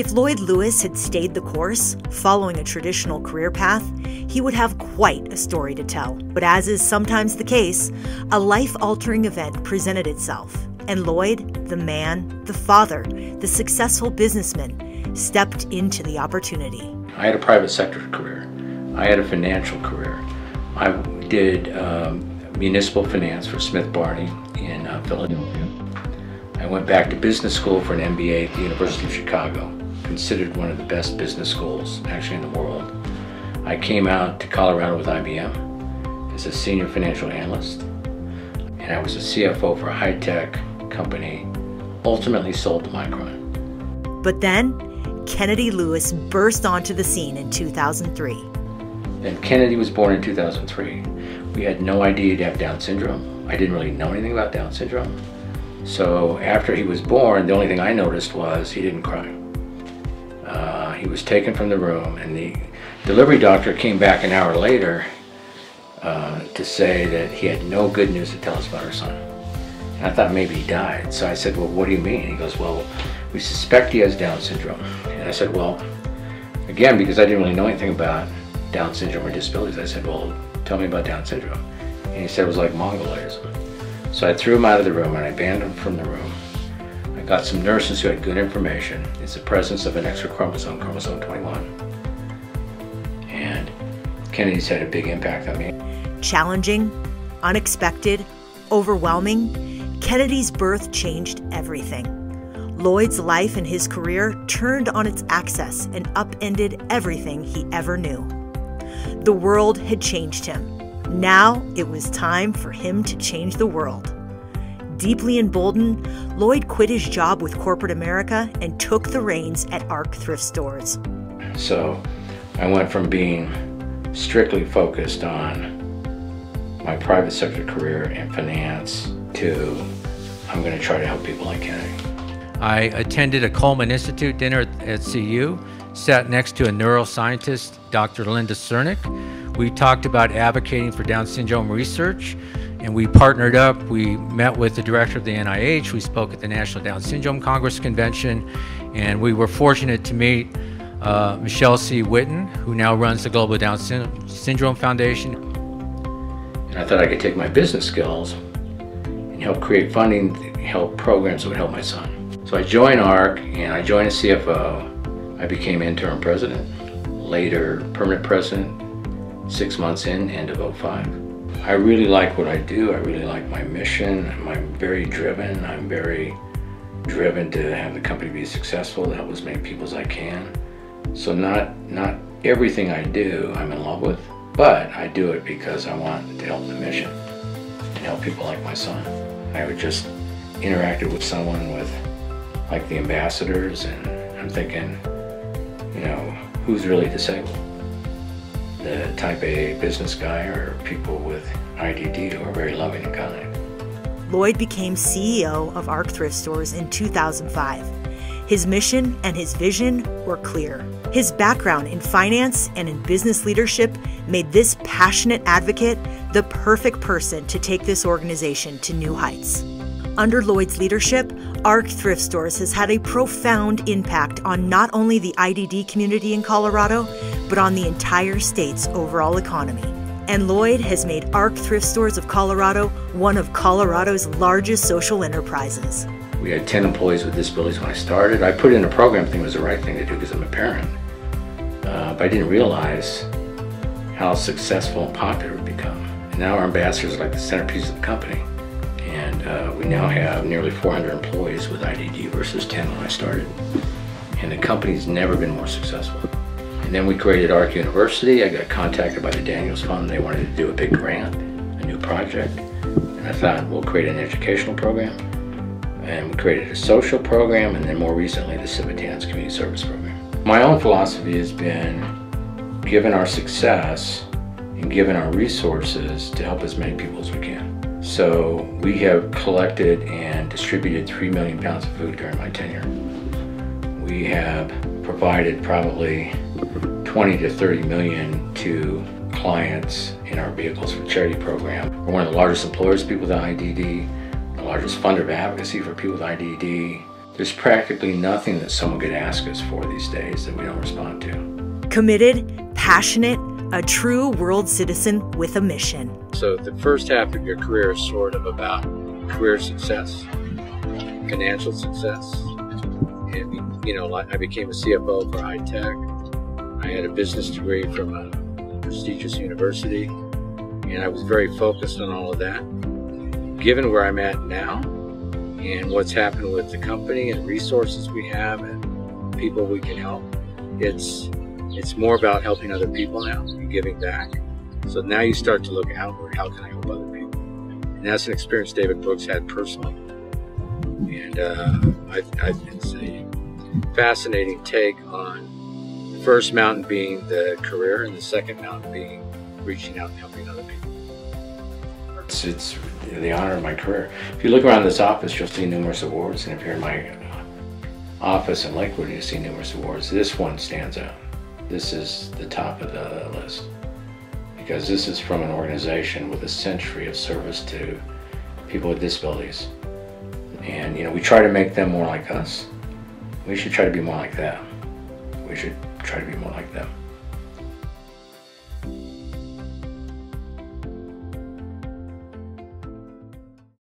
If Lloyd Lewis had stayed the course, following a traditional career path, he would have quite a story to tell. But as is sometimes the case, a life-altering event presented itself, and Lloyd, the man, the father, the successful businessman, stepped into the opportunity. I had a private sector career. I had a financial career. I did municipal finance for Smith Barney in Philadelphia. I went back to business school for an MBA at the University of Chicago, considered one of the best business schools actually in the world. I came out to Colorado with IBM as a senior financial analyst, and I was a CFO for a high-tech company, ultimately sold to Micron. But then, Kennedy Lewis burst onto the scene in 2003. And Kennedy was born in 2003. We had no idea he'd have Down syndrome. I didn't really know anything about Down syndrome. So after he was born, the only thing I noticed was he didn't cry. He was taken from the room, and the delivery doctor came back an hour later to say that he had no good news to tell us about our son. And I thought maybe he died. So I said, well, what do you mean? He goes, well, we suspect he has Down syndrome. And I said, well, again, because I didn't really know anything about Down syndrome or disabilities, I said, well, tell me about Down syndrome. And he said it was like Mongoloism. So I threw him out of the room and I banned him from the room. I got some nurses who had good information. It's the presence of an extra chromosome, chromosome 21. And Kennedy's had a big impact on me. Challenging, unexpected, overwhelming, Kennedy's birth changed everything. Lloyd's life and his career turned on its axis and upended everything he ever knew. The world had changed him. Now it was time for him to change the world. Deeply emboldened, Lloyd quit his job with corporate America and took the reins at ARC thrift stores. So I went from being strictly focused on my private sector career and finance to I'm going to try to help people like Kennedy. I attended a Coleman Institute dinner at CU, sat next to a neuroscientist, Dr. Linda Cernick. We talked about advocating for Down syndrome research, and we partnered up. We met with the director of the NIH. We spoke at the National Down Syndrome Congress Convention, and we were fortunate to meet Michelle C. Whitten, who now runs the Global Down Syndrome Foundation. And I thought I could take my business skills and help create funding, help programs that would help my son. So I joined ARC, and I joined as CFO. I became interim president, later permanent president, 6 months in, end of '05. I really like what I do. I really like my mission. I'm very driven. I'm very driven to have the company be successful, to help as many people as I can. So not everything I do I'm in love with, but I do it because I want to help the mission and help people like my son. I would just interacted with someone with like the ambassadors, and I'm thinking, you know, who's really disabled? The type A business guy or people with IDD who are very loving and kind. Lloyd became CEO of ARC Thrift Stores in 2005. His mission and his vision were clear. His background in finance and in business leadership made this passionate advocate the perfect person to take this organization to new heights. Under Lloyd's leadership, ARC Thrift Stores has had a profound impact on not only the IDD community in Colorado, but on the entire state's overall economy. And Lloyd has made ARC Thrift Stores of Colorado one of Colorado's largest social enterprises. We had 10 employees with disabilities when I started. I put in a program thinking it was the right thing to do because I'm a parent. But I didn't realize how successful and popular it would become. And now our ambassadors are like the centerpiece of the company. And we now have nearly 400 employees with IDD versus 10 when I started. And the company's never been more successful. And then we created ARC University. I got contacted by the Daniels Fund. They wanted to do a big grant, a new project. And I thought, we'll create an educational program. And we created a social program, and then more recently, the Civitans community service program. My own philosophy has been, given our success and given our resources, to help as many people as we can. So we have collected and distributed 3 million pounds of food during my tenure. We have provided probably 20 to 30 million to clients in our Vehicles for Charity program. We're one of the largest employers of people with IDD, the largest funder of advocacy for people with IDD. There's practically nothing that someone could ask us for these days that we don't respond to. Committed, passionate, a true world citizen with a mission. So the first half of your career is sort of about career success, financial success. And, you know, I became a CFO for high tech. I had a business degree from a prestigious university, and I was very focused on all of that. Given where I'm at now and what's happened with the company and resources we have and people we can help, it's more about helping other people now and giving back. So now you start to look outward. How can I help other people? And that's an experience David Brooks had personally. And it's a fascinating take on the first mountain being the career and the second mountain being reaching out and helping other people. It's the honor of my career. If you look around this office, you'll see numerous awards. And if you're in my office in Lakewood, you'll see numerous awards. This one stands out. This is the top of the list because this is from an organization with a century of service to people with disabilities. And, you know, we try to make them more like us. We should try to be more like them. We should try to be more like them.